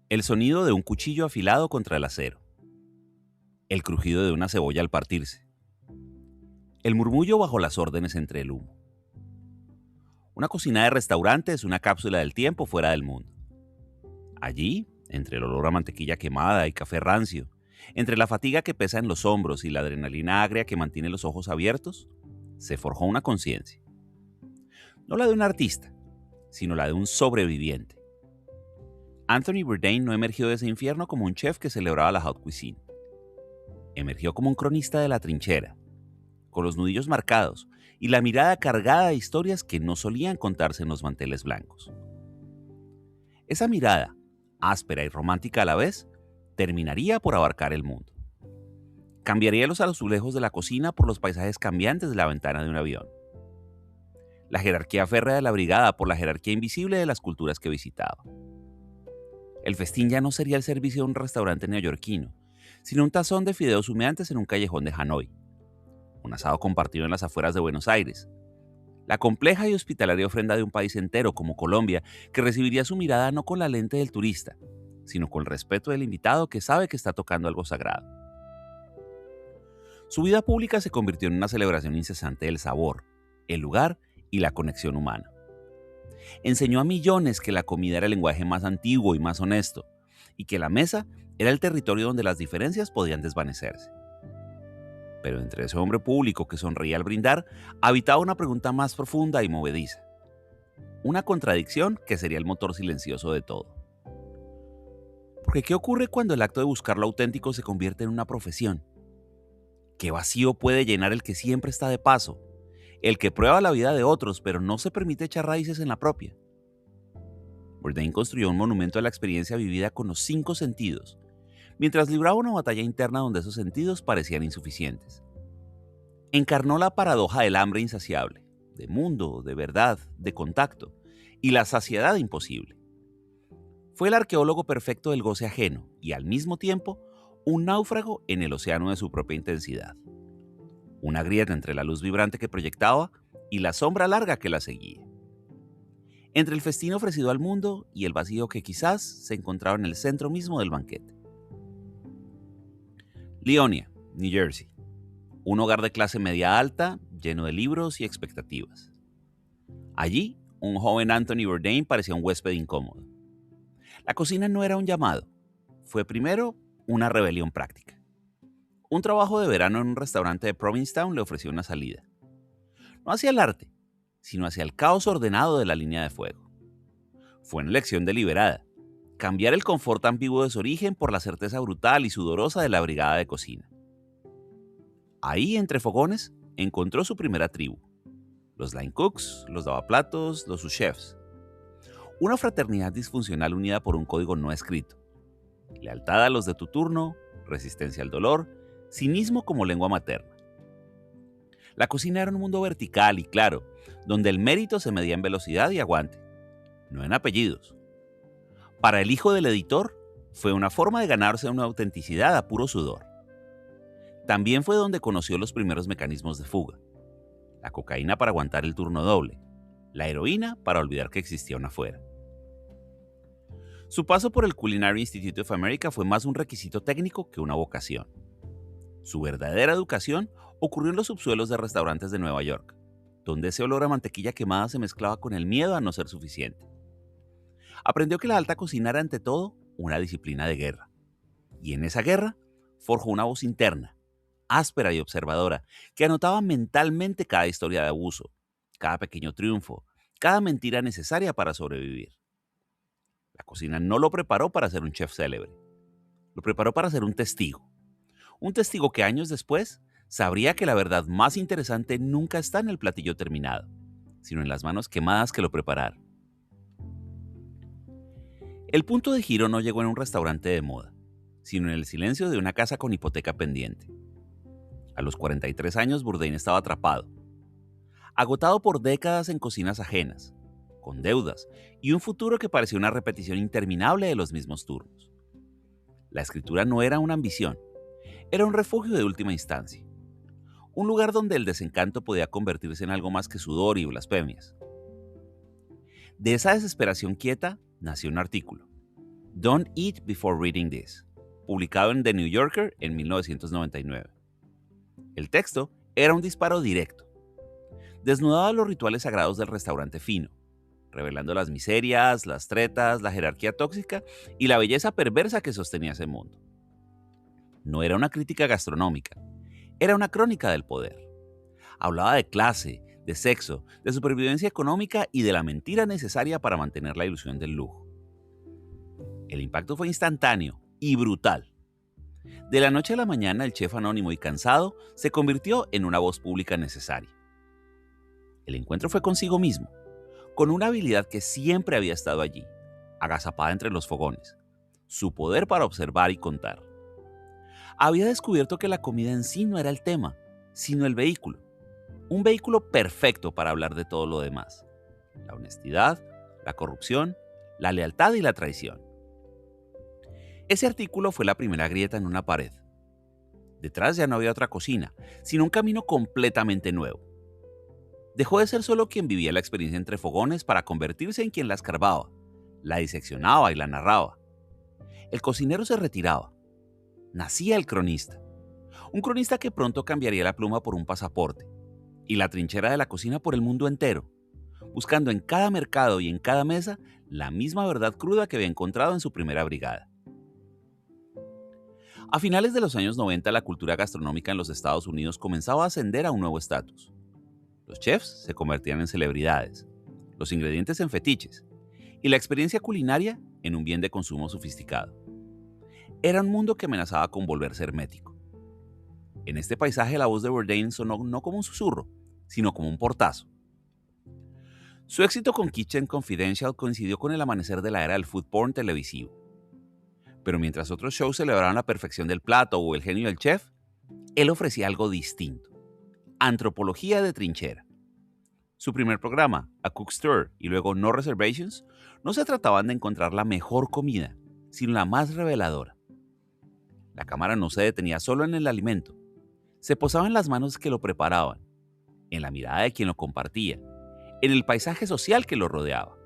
El sonido de un cuchillo afilado contra el acero. El crujido de una cebolla al partirse. El murmullo bajo las órdenes entre el humo. Una cocina de restaurante es una cápsula del tiempo fuera del mundo. Allí, entre el olor a mantequilla quemada y café rancio, entre la fatiga que pesa en los hombros y la adrenalina agria que mantiene los ojos abiertos, se forjó una conciencia. No la de un artista, sino la de un sobreviviente. Anthony Bourdain no emergió de ese infierno como un chef que celebraba la haute cuisine. Emergió como un cronista de la trinchera, con los nudillos marcados y la mirada cargada de historias que no solían contarse en los manteles blancos. Esa mirada, áspera y romántica a la vez, terminaría por abarcar el mundo. Cambiaría los azulejos de la cocina por los paisajes cambiantes de la ventana de un avión. La jerarquía férrea de la brigada por la jerarquía invisible de las culturas que visitaba. El festín ya no sería el servicio de un restaurante neoyorquino, sino un tazón de fideos humeantes en un callejón de Hanoi, un asado compartido en las afueras de Buenos Aires, la compleja y hospitalaria ofrenda de un país entero como Colombia, que recibiría su mirada no con la lente del turista, sino con el respeto del invitado que sabe que está tocando algo sagrado. Su vida pública se convirtió en una celebración incesante del sabor, el lugar y la conexión humana. Enseñó a millones que la comida era el lenguaje más antiguo y más honesto, y que la mesa era el territorio donde las diferencias podían desvanecerse. Pero entre ese hombre público que sonreía al brindar, habitaba una pregunta más profunda y movediza. Una contradicción que sería el motor silencioso de todo. Porque ¿qué ocurre cuando el acto de buscar lo auténtico se convierte en una profesión? ¿Qué vacío puede llenar el que siempre está de paso? El que prueba la vida de otros, pero no se permite echar raíces en la propia. Bourdain construyó un monumento a la experiencia vivida con los 5 sentidos, mientras libraba una batalla interna donde esos sentidos parecían insuficientes. Encarnó la paradoja del hambre insaciable, de mundo, de verdad, de contacto, y la saciedad imposible. Fue el arqueólogo perfecto del goce ajeno y, al mismo tiempo, un náufrago en el océano de su propia intensidad. Una grieta entre la luz vibrante que proyectaba y la sombra larga que la seguía. Entre el festín ofrecido al mundo y el vacío que quizás se encontraba en el centro mismo del banquete. Leonia, New Jersey. Un hogar de clase media alta, lleno de libros y expectativas. Allí, un joven Anthony Bourdain parecía un huésped incómodo. La cocina no era un llamado, fue primero una rebelión práctica. Un trabajo de verano en un restaurante de Provincetown le ofreció una salida. No hacia el arte, sino hacia el caos ordenado de la línea de fuego. Fue una elección deliberada, cambiar el confort ambiguo de su origen por la certeza brutal y sudorosa de la brigada de cocina. Ahí, entre fogones, encontró su primera tribu. Los line cooks, los lavaplatos, los sous-chefs. Una fraternidad disfuncional unida por un código no escrito. Lealtad a los de tu turno, resistencia al dolor, cinismo como lengua materna. La cocina era un mundo vertical y claro, donde el mérito se medía en velocidad y aguante, no en apellidos. Para el hijo del editor, fue una forma de ganarse una autenticidad a puro sudor. También fue donde conoció los primeros mecanismos de fuga. La cocaína para aguantar el turno doble, la heroína para olvidar que existía una afuera. Su paso por el Culinary Institute of America fue más un requisito técnico que una vocación. Su verdadera educación ocurrió en los subsuelos de restaurantes de Nueva York, donde ese olor a mantequilla quemada se mezclaba con el miedo a no ser suficiente. Aprendió que la alta cocina era ante todo una disciplina de guerra. Y en esa guerra forjó una voz interna, áspera y observadora, que anotaba mentalmente cada historia de abuso, cada pequeño triunfo, cada mentira necesaria para sobrevivir. La cocina no lo preparó para ser un chef célebre, lo preparó para ser un testigo que años después sabría que la verdad más interesante nunca está en el platillo terminado, sino en las manos quemadas que lo prepararon. El punto de giro no llegó en un restaurante de moda, sino en el silencio de una casa con hipoteca pendiente. A los 43 años, Bourdain estaba atrapado, agotado por décadas en cocinas ajenas, con deudas y un futuro que parecía una repetición interminable de los mismos turnos. La escritura no era una ambición, era un refugio de última instancia, un lugar donde el desencanto podía convertirse en algo más que sudor y blasfemias. De esa desesperación quieta nació un artículo, Don't Eat Before Reading This, publicado en The New Yorker en 1999. El texto era un disparo directo. Desnudaba los rituales sagrados del restaurante fino, revelando las miserias, las tretas, la jerarquía tóxica y la belleza perversa que sostenía ese mundo. No era una crítica gastronómica, era una crónica del poder. Hablaba de clase, de sexo, de supervivencia económica y de la mentira necesaria para mantener la ilusión del lujo. El impacto fue instantáneo y brutal. De la noche a la mañana, el chef anónimo y cansado se convirtió en una voz pública necesaria. El encuentro fue consigo mismo, con una habilidad que siempre había estado allí, agazapada entre los fogones, su poder para observar y contar. Había descubierto que la comida en sí no era el tema, sino el vehículo. Un vehículo perfecto para hablar de todo lo demás. La honestidad, la corrupción, la lealtad y la traición. Ese artículo fue la primera grieta en una pared. Detrás ya no había otra cocina, sino un camino completamente nuevo. Dejó de ser solo quien vivía la experiencia entre fogones para convertirse en quien la escarbaba, la diseccionaba y la narraba. El cocinero se retiraba. Nacía el cronista. Un cronista que pronto cambiaría la pluma por un pasaporte y la trinchera de la cocina por el mundo entero, buscando en cada mercado y en cada mesa la misma verdad cruda que había encontrado en su primera brigada. A finales de los años 90, la cultura gastronómica en los Estados Unidos comenzaba a ascender a un nuevo estatus. Los chefs se convertían en celebridades, los ingredientes en fetiches y la experiencia culinaria en un bien de consumo sofisticado. Era un mundo que amenazaba con volverse hermético. En este paisaje la voz de Bourdain sonó no como un susurro, sino como un portazo. Su éxito con Kitchen Confidential coincidió con el amanecer de la era del food porn televisivo. Pero mientras otros shows celebraban la perfección del plato o el genio del chef, él ofrecía algo distinto: antropología de trinchera. Su primer programa, A Cook's Tour y luego No Reservations, no se trataban de encontrar la mejor comida, sino la más reveladora. La cámara no se detenía solo en el alimento, se posaba en las manos que lo preparaban, en la mirada de quien lo compartía, en el paisaje social que lo rodeaba.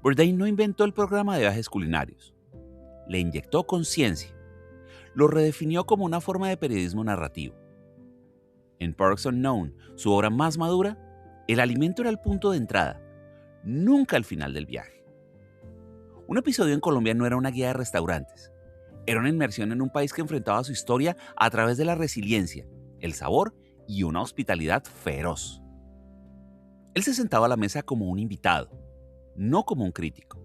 Bourdain no inventó el programa de viajes culinarios, le inyectó conciencia, lo redefinió como una forma de periodismo narrativo. En Parks Unknown, su obra más madura, el alimento era el punto de entrada, nunca el final del viaje. Un episodio en Colombia no era una guía de restaurantes, era una inmersión en un país que enfrentaba su historia a través de la resiliencia, el sabor y una hospitalidad feroz. Él se sentaba a la mesa como un invitado, no como un crítico.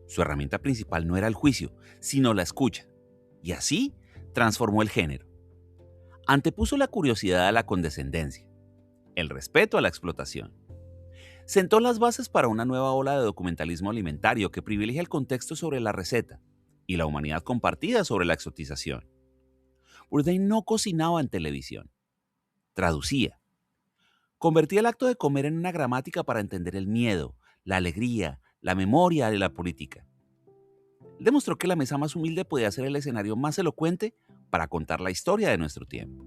Su herramienta principal no era el juicio, sino la escucha, y así transformó el género. Antepuso la curiosidad a la condescendencia, el respeto a la explotación. Sentó las bases para una nueva ola de documentalismo alimentario que privilegia el contexto sobre la receta y la humanidad compartida sobre la exotización. Bourdain no cocinaba en televisión, traducía. Convertía el acto de comer en una gramática para entender el miedo, la alegría, la memoria y la política. Él demostró que la mesa más humilde podía ser el escenario más elocuente para contar la historia de nuestro tiempo.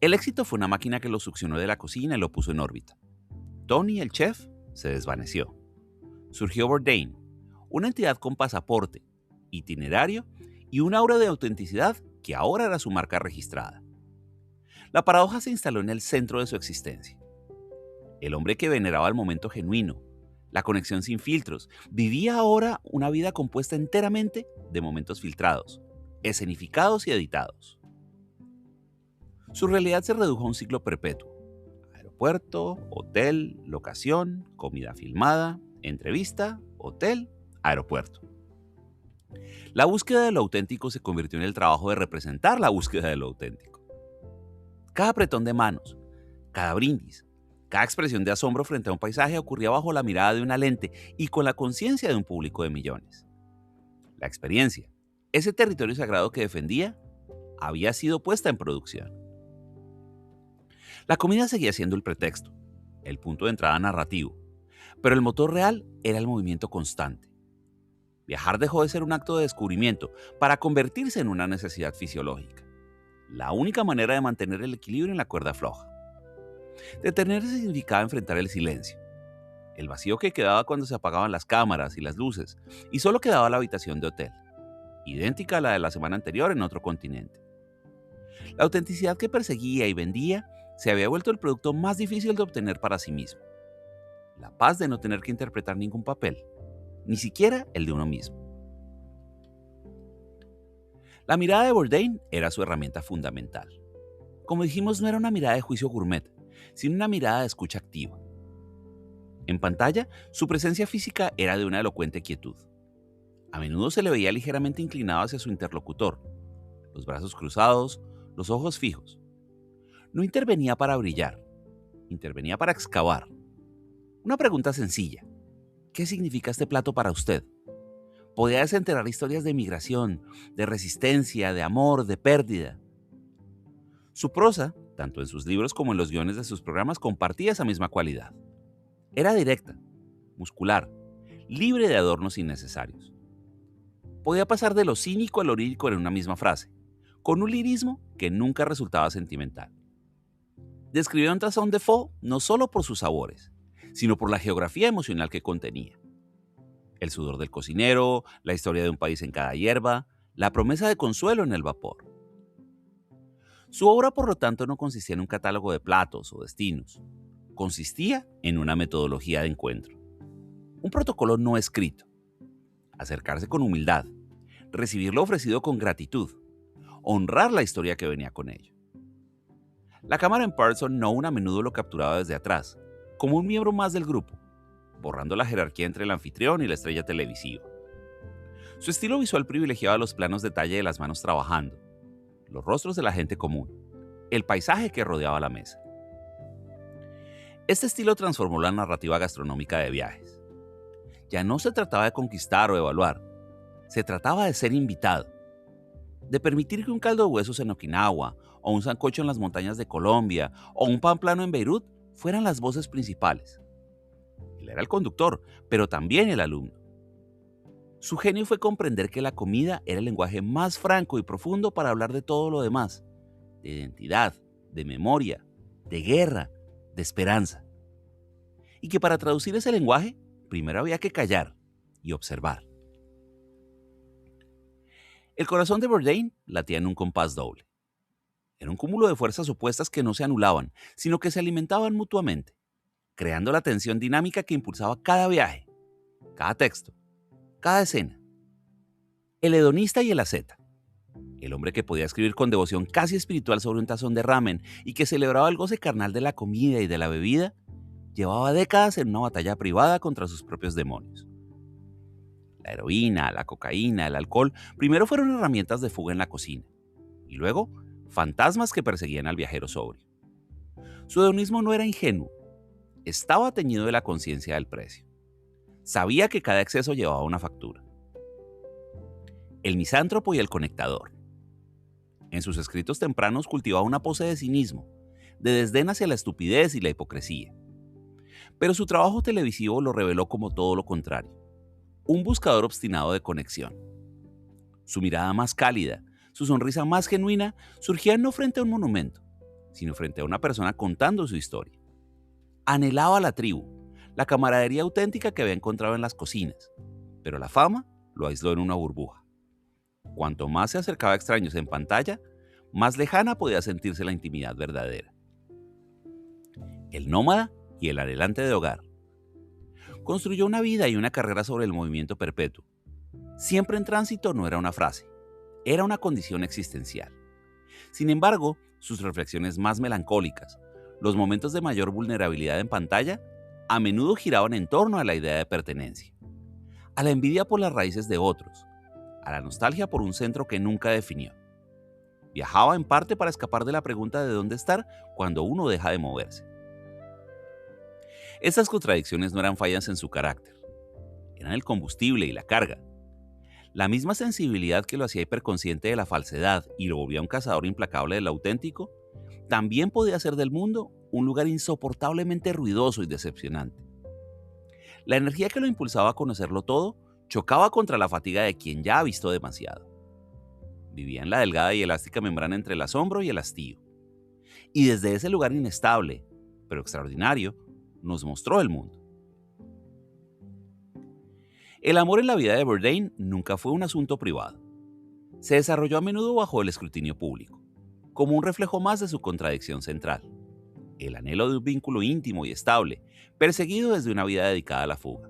El éxito fue una máquina que lo succionó de la cocina y lo puso en órbita. Tony, el chef, se desvaneció. Surgió Bourdain, una entidad con pasaporte, itinerario y un aura de autenticidad que ahora era su marca registrada. La paradoja se instaló en el centro de su existencia. El hombre que veneraba el momento genuino, la conexión sin filtros, vivía ahora una vida compuesta enteramente de momentos filtrados, escenificados y editados. Su realidad se redujo a un ciclo perpetuo: aeropuerto, hotel, locación, comida filmada, entrevista, hotel, aeropuerto. La búsqueda de lo auténtico se convirtió en el trabajo de representar la búsqueda de lo auténtico. Cada apretón de manos, cada brindis, cada expresión de asombro frente a un paisaje ocurría bajo la mirada de una lente y con la conciencia de un público de millones. La experiencia, ese territorio sagrado que defendía, había sido puesta en producción. La comida seguía siendo el pretexto, el punto de entrada narrativo, pero el motor real era el movimiento constante. Viajar dejó de ser un acto de descubrimiento para convertirse en una necesidad fisiológica, la única manera de mantener el equilibrio en la cuerda floja. Detenerse significaba enfrentar el silencio, el vacío que quedaba cuando se apagaban las cámaras y las luces, y solo quedaba la habitación de hotel, idéntica a la de la semana anterior en otro continente. La autenticidad que perseguía y vendía se había vuelto el producto más difícil de obtener para sí mismo. La paz de no tener que interpretar ningún papel, ni siquiera el de uno mismo. La mirada de Bourdain era su herramienta fundamental. Como dijimos, no era una mirada de juicio gourmet, sino una mirada de escucha activa. En pantalla, su presencia física era de una elocuente quietud. A menudo se le veía ligeramente inclinado hacia su interlocutor, los brazos cruzados, los ojos fijos. No intervenía para brillar, intervenía para excavar. Una pregunta sencilla: ¿qué significa este plato para usted? Podía desenterrar historias de migración, de resistencia, de amor, de pérdida. Su prosa, tanto en sus libros como en los guiones de sus programas, compartía esa misma cualidad. Era directa, muscular, libre de adornos innecesarios. Podía pasar de lo cínico a lo lírico en una misma frase, con un lirismo que nunca resultaba sentimental. Describió un Trabzon de Pho no solo por sus sabores, sino por la geografía emocional que contenía. El sudor del cocinero, la historia de un país en cada hierba, la promesa de consuelo en el vapor. Su obra, por lo tanto, no consistía en un catálogo de platos o destinos. Consistía en una metodología de encuentro. Un protocolo no escrito. Acercarse con humildad, recibir lo ofrecido con gratitud, honrar la historia que venía con ello. La cámara en Person no a menudo lo capturaba desde atrás, como un miembro más del grupo, borrando la jerarquía entre el anfitrión y la estrella televisiva. Su estilo visual privilegiaba los planos detalle de las manos trabajando, los rostros de la gente común, el paisaje que rodeaba la mesa. Este estilo transformó la narrativa gastronómica de viajes. Ya no se trataba de conquistar o evaluar, se trataba de ser invitado, de permitir que un caldo de huesos en Okinawa, o un sancocho en las montañas de Colombia, o un pan plano en Beirut fueran las voces principales. Él era el conductor, pero también el alumno. Su genio fue comprender que la comida era el lenguaje más franco y profundo para hablar de todo lo demás, de identidad, de memoria, de guerra, de esperanza. Y que para traducir ese lenguaje, primero había que callar y observar. El corazón de Bourdain latía en un compás doble. Era un cúmulo de fuerzas opuestas que no se anulaban, sino que se alimentaban mutuamente, creando la tensión dinámica que impulsaba cada viaje, cada texto, cada escena. El hedonista y el asceta. El hombre que podía escribir con devoción casi espiritual sobre un tazón de ramen y que celebraba el goce carnal de la comida y de la bebida, llevaba décadas en una batalla privada contra sus propios demonios. La heroína, la cocaína, el alcohol primero fueron herramientas de fuga en la cocina y luego fantasmas que perseguían al viajero sobrio. Su hedonismo no era ingenuo, estaba teñido de la conciencia del precio. Sabía que cada exceso llevaba una factura. El misántropo y el conectador. En sus escritos tempranos cultivaba una pose de cinismo, de desdén hacia la estupidez y la hipocresía. Pero su trabajo televisivo lo reveló como todo lo contrario, un buscador obstinado de conexión. Su mirada más cálida, su sonrisa más genuina, surgían no frente a un monumento, sino frente a una persona contando su historia. Anhelaba la tribu, la camaradería auténtica que había encontrado en las cocinas, pero la fama lo aisló en una burbuja. Cuanto más se acercaba a extraños en pantalla, más lejana podía sentirse la intimidad verdadera. El nómada y el anhelante de hogar. Construyó una vida y una carrera sobre el movimiento perpetuo. Siempre en tránsito no era una frase, era una condición existencial. Sin embargo, sus reflexiones más melancólicas, los momentos de mayor vulnerabilidad en pantalla, a menudo giraban en torno a la idea de pertenencia, a la envidia por las raíces de otros, a la nostalgia por un centro que nunca definió. Viajaba en parte para escapar de la pregunta de dónde estar cuando uno deja de moverse. Estas contradicciones no eran fallas en su carácter, eran el combustible y la carga. La misma sensibilidad que lo hacía hiperconsciente de la falsedad y lo volvía un cazador implacable del auténtico, también podía hacer del mundo un lugar insoportablemente ruidoso y decepcionante. La energía que lo impulsaba a conocerlo todo chocaba contra la fatiga de quien ya ha visto demasiado. Vivía en la delgada y elástica membrana entre el asombro y el hastío. Y desde ese lugar inestable, pero extraordinario, nos mostró el mundo. El amor en la vida de Bourdain nunca fue un asunto privado. Se desarrolló a menudo bajo el escrutinio público, como un reflejo más de su contradicción central, el anhelo de un vínculo íntimo y estable, perseguido desde una vida dedicada a la fuga.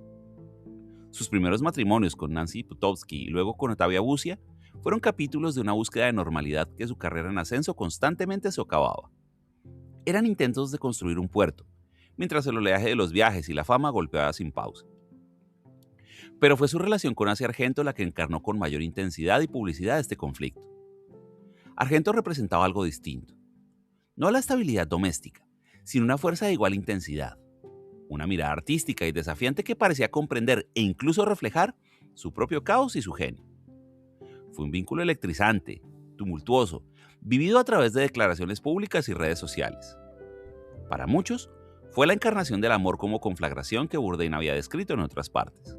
Sus primeros matrimonios con Nancy Putowski y luego con Octavia Buzia fueron capítulos de una búsqueda de normalidad que su carrera en ascenso constantemente socavaba. Eran intentos de construir un puerto, mientras el oleaje de los viajes y la fama golpeaba sin pausa. Pero fue su relación con Asia Argento la que encarnó con mayor intensidad y publicidad este conflicto. Argento representaba algo distinto. No la estabilidad doméstica, sino una fuerza de igual intensidad. Una mirada artística y desafiante que parecía comprender e incluso reflejar su propio caos y su genio. Fue un vínculo electrizante, tumultuoso, vivido a través de declaraciones públicas y redes sociales. Para muchos, fue la encarnación del amor como conflagración que Bourdain había descrito en otras partes.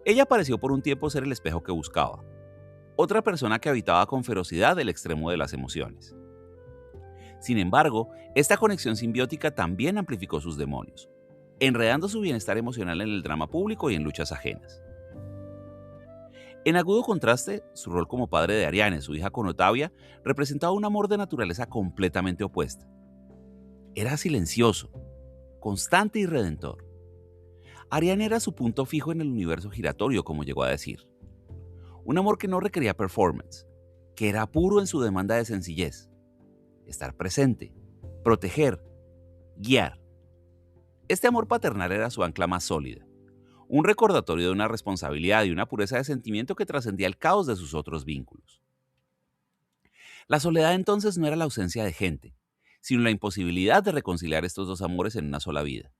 Ella pareció por un tiempo ser el espejo que buscaba, otra persona que habitaba con ferocidad el extremo de las emociones. Sin embargo, esta conexión simbiótica también amplificó sus demonios, enredando su bienestar emocional en el drama público y en luchas ajenas. En agudo contraste, su rol como padre de Ariane, su hija con Octavia, representaba un amor de naturaleza completamente opuesta. Era silencioso, constante y redentor. Ariane era su punto fijo en el universo giratorio, como llegó a decir. Un amor que no requería performance, que era puro en su demanda de sencillez. Estar presente, proteger, guiar. Este amor paternal era su ancla más sólida, un recordatorio de una responsabilidad y una pureza de sentimiento que trascendía el caos de sus otros vínculos. La soledad entonces no era la ausencia de gente, sino la imposibilidad de reconciliar estos dos amores en una sola vida.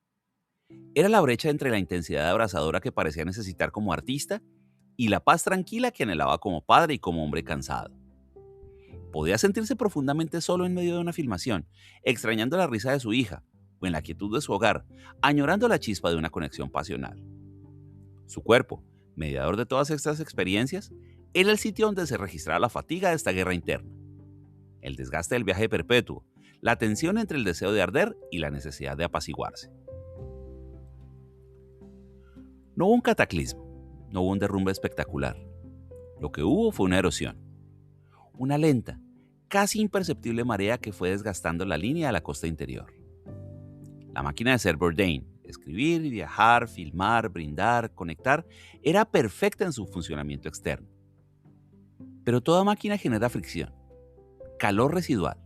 Era la brecha entre la intensidad abrasadora que parecía necesitar como artista y la paz tranquila que anhelaba como padre y como hombre cansado. Podía sentirse profundamente solo en medio de una filmación, extrañando la risa de su hija o en la quietud de su hogar, añorando la chispa de una conexión pasional. Su cuerpo, mediador de todas estas experiencias, era el sitio donde se registraba la fatiga de esta guerra interna, el desgaste del viaje perpetuo, la tensión entre el deseo de arder y la necesidad de apaciguarse. No hubo un cataclismo, no hubo un derrumbe espectacular. Lo que hubo fue una erosión, una lenta, casi imperceptible marea que fue desgastando la línea de la costa interior. La máquina de ser Bourdain, escribir, viajar, filmar, brindar, conectar, era perfecta en su funcionamiento externo. Pero toda máquina genera fricción, calor residual.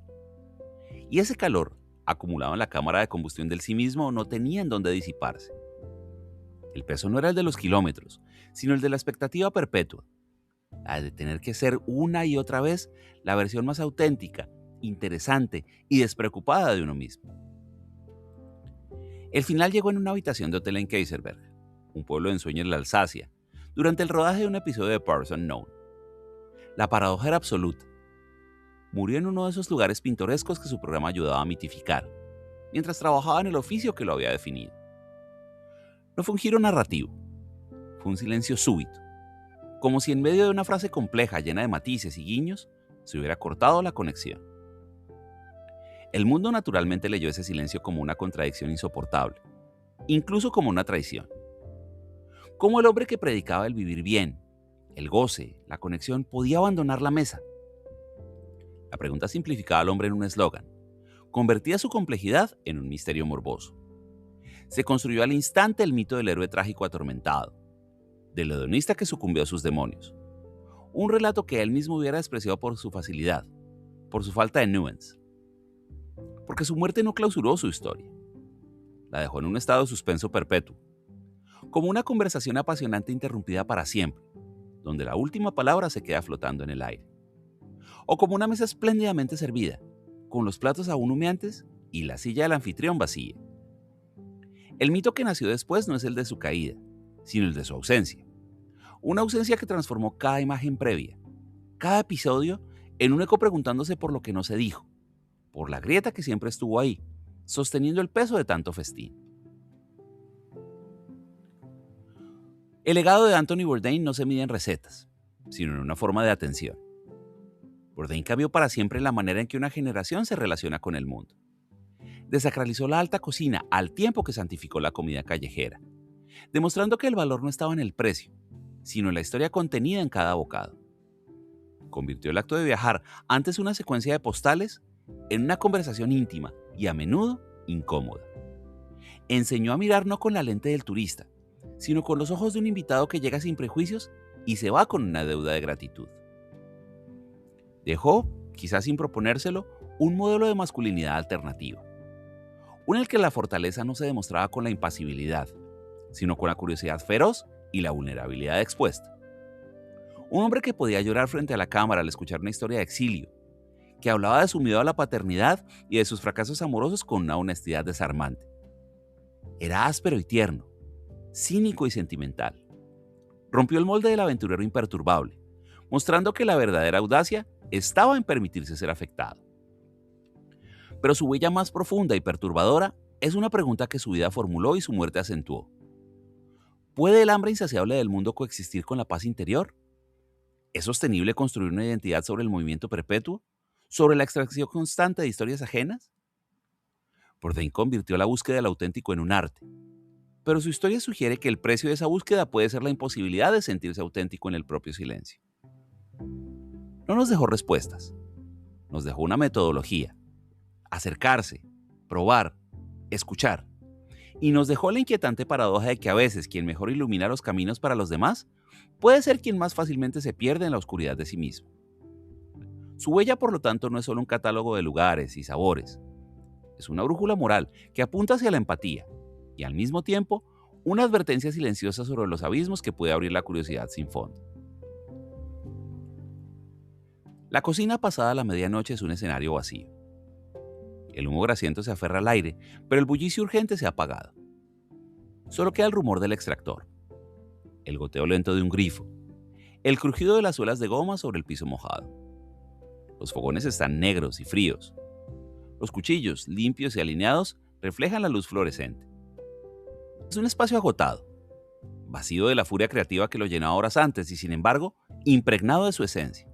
Y ese calor, acumulado en la cámara de combustión del sí mismo, no tenía en dónde disiparse. El peso no era el de los kilómetros, sino el de la expectativa perpetua, la de tener que ser una y otra vez la versión más auténtica, interesante y despreocupada de uno mismo. El final llegó en una habitación de hotel en Kaiserberg, un pueblo de ensueño en la Alsacia, durante el rodaje de un episodio de Parts Unknown. La paradoja era absoluta. Murió en uno de esos lugares pintorescos que su programa ayudaba a mitificar, mientras trabajaba en el oficio que lo había definido. No fue un giro narrativo, fue un silencio súbito, como si en medio de una frase compleja llena de matices y guiños se hubiera cortado la conexión. El mundo naturalmente leyó ese silencio como una contradicción insoportable, incluso como una traición. Como el hombre que predicaba el vivir bien, el goce, la conexión, podía abandonar la mesa. La pregunta simplificaba al hombre en un eslogan, convertía su complejidad en un misterio morboso. Se construyó al instante el mito del héroe trágico atormentado, del hedonista que sucumbió a sus demonios. Un relato que él mismo hubiera despreciado por su facilidad, por su falta de nuance. Porque su muerte no clausuró su historia. La dejó en un estado de suspenso perpetuo, como una conversación apasionante interrumpida para siempre, donde la última palabra se queda flotando en el aire. O como una mesa espléndidamente servida, con los platos aún humeantes y la silla del anfitrión vacía. El mito que nació después no es el de su caída, sino el de su ausencia. Una ausencia que transformó cada imagen previa, cada episodio, en un eco preguntándose por lo que no se dijo, por la grieta que siempre estuvo ahí, sosteniendo el peso de tanto festín. El legado de Anthony Bourdain no se mide en recetas, sino en una forma de atención. Bourdain cambió para siempre la manera en que una generación se relaciona con el mundo. Desacralizó la alta cocina al tiempo que santificó la comida callejera. demostrando que el valor no estaba en el precio, sino en la historia contenida en cada bocado. Convirtió el acto de viajar antes una secuencia de postales en una conversación íntima y a menudo incómoda. Enseñó a mirar no con la lente del turista, sino con los ojos de un invitado que llega sin prejuicios y se va con una deuda de gratitud. Dejó, quizás sin proponérselo, un modelo de masculinidad alternativa, uno en el que la fortaleza no se demostraba con la impasibilidad, sino con la curiosidad feroz y la vulnerabilidad expuesta. Un hombre que podía llorar frente a la cámara al escuchar una historia de exilio, que hablaba de su miedo a la paternidad y de sus fracasos amorosos con una honestidad desarmante. Era áspero y tierno, cínico y sentimental. Rompió el molde del aventurero imperturbable, mostrando que la verdadera audacia estaba en permitirse ser afectado. Pero su huella más profunda y perturbadora es una pregunta que su vida formuló y su muerte acentuó. ¿Puede el hambre insaciable del mundo coexistir con la paz interior? ¿Es sostenible construir una identidad sobre el movimiento perpetuo? ¿Sobre la extracción constante de historias ajenas? Bourdain convirtió la búsqueda del auténtico en un arte, pero su historia sugiere que el precio de esa búsqueda puede ser la imposibilidad de sentirse auténtico en el propio silencio. No nos dejó respuestas, nos dejó una metodología: acercarse, probar, escuchar, y nos dejó la inquietante paradoja de que a veces quien mejor ilumina los caminos para los demás puede ser quien más fácilmente se pierde en la oscuridad de sí mismo. Su huella, por lo tanto, no es solo un catálogo de lugares y sabores, es una brújula moral que apunta hacia la empatía y, al mismo tiempo, una advertencia silenciosa sobre los abismos que puede abrir la curiosidad sin fondo. La cocina pasada la medianoche es un escenario vacío. El humo grasiento se aferra al aire, pero el bullicio urgente se ha apagado. Solo queda el rumor del extractor, el goteo lento de un grifo, el crujido de las suelas de goma sobre el piso mojado. Los fogones están negros y fríos. Los cuchillos, limpios y alineados, reflejan la luz fluorescente. Es un espacio agotado, vacío de la furia creativa que lo llenaba horas antes y, sin embargo, impregnado de su esencia.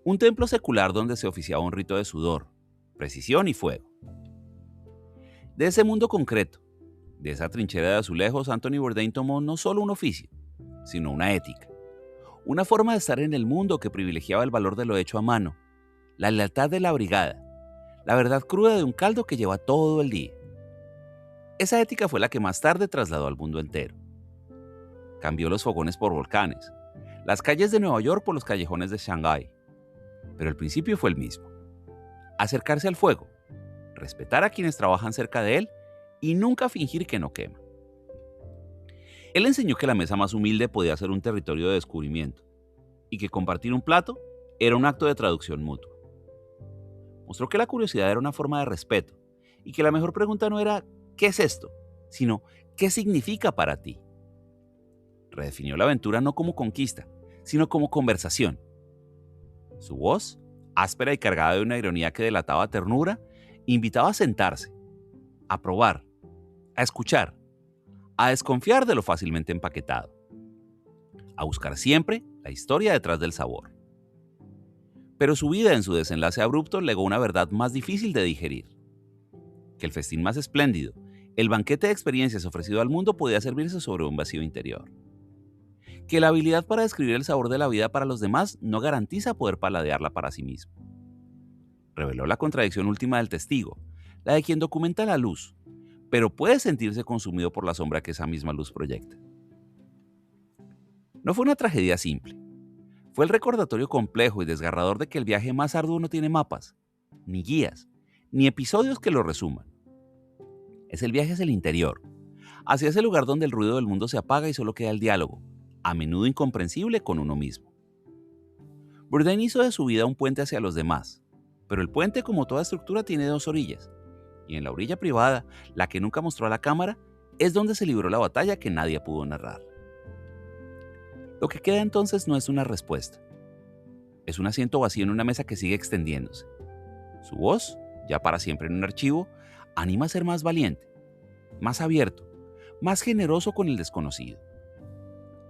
Un templo secular donde se oficiaba un rito de sudor, precisión y fuego. De ese mundo concreto, de esa trinchera de azulejos, Anthony Bourdain tomó no solo un oficio, sino una ética. Una forma de estar en el mundo que privilegiaba el valor de lo hecho a mano, la lealtad de la brigada, la verdad cruda de un caldo que lleva todo el día. Esa ética fue la que más tarde trasladó al mundo entero. Cambió los fogones por volcanes, las calles de Nueva York por los callejones de Shanghái. Pero el principio fue el mismo: acercarse al fuego, respetar a quienes trabajan cerca de él y nunca fingir que no quema. Él enseñó que la mesa más humilde podía ser un territorio de descubrimiento y que compartir un plato era un acto de traducción mutua. Mostró que la curiosidad era una forma de respeto y que la mejor pregunta no era ¿qué es esto?, sino ¿qué significa para ti? Redefinió la aventura no como conquista, sino como conversación. Su voz, áspera y cargada de una ironía que delataba ternura, invitaba a sentarse, a probar, a escuchar, a desconfiar de lo fácilmente empaquetado, a buscar siempre la historia detrás del sabor. Pero su vida, en su desenlace abrupto, legó una verdad más difícil de digerir: que el festín más espléndido, el banquete de experiencias ofrecido al mundo, podía servirse sobre un vacío interior. Que la habilidad para describir el sabor de la vida para los demás no garantiza poder paladearla para sí mismo. Reveló la contradicción última del testigo, la de quien documenta la luz, pero puede sentirse consumido por la sombra que esa misma luz proyecta. No fue una tragedia simple. Fue el recordatorio complejo y desgarrador de que el viaje más arduo no tiene mapas, ni guías, ni episodios que lo resuman. Es el viaje hacia el interior, hacia ese lugar donde el ruido del mundo se apaga y solo queda el diálogo, a menudo incomprensible, con uno mismo. Bourdain hizo de su vida un puente hacia los demás, pero el puente, como toda estructura, tiene dos orillas, y en la orilla privada, la que nunca mostró a la cámara, es donde se libró la batalla que nadie pudo narrar. Lo que queda entonces no es una respuesta. Es un asiento vacío en una mesa que sigue extendiéndose. Su voz, ya para siempre en un archivo, anima a ser más valiente, más abierto, más generoso con el desconocido,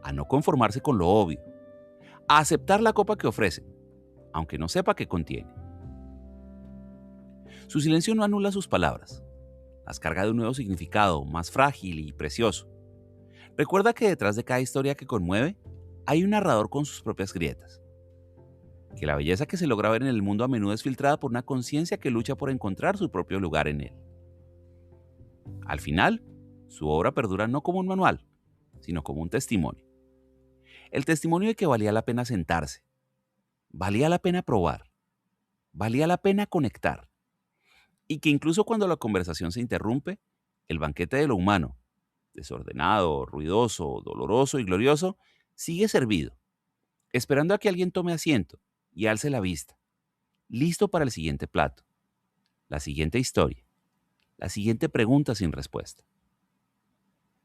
a no conformarse con lo obvio, a aceptar la copa que ofrece, aunque no sepa qué contiene. Su silencio no anula sus palabras, las carga de un nuevo significado, más frágil y precioso. Recuerda que detrás de cada historia que conmueve hay un narrador con sus propias grietas, que la belleza que se logra ver en el mundo a menudo es filtrada por una conciencia que lucha por encontrar su propio lugar en él. Al final, su obra perdura no como un manual, sino como un testimonio. El testimonio de que valía la pena sentarse, valía la pena probar, valía la pena conectar, y que incluso cuando la conversación se interrumpe, el banquete de lo humano, desordenado, ruidoso, doloroso y glorioso, sigue servido, esperando a que alguien tome asiento y alce la vista, listo para el siguiente plato, la siguiente historia, la siguiente pregunta sin respuesta.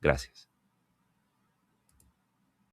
Gracias.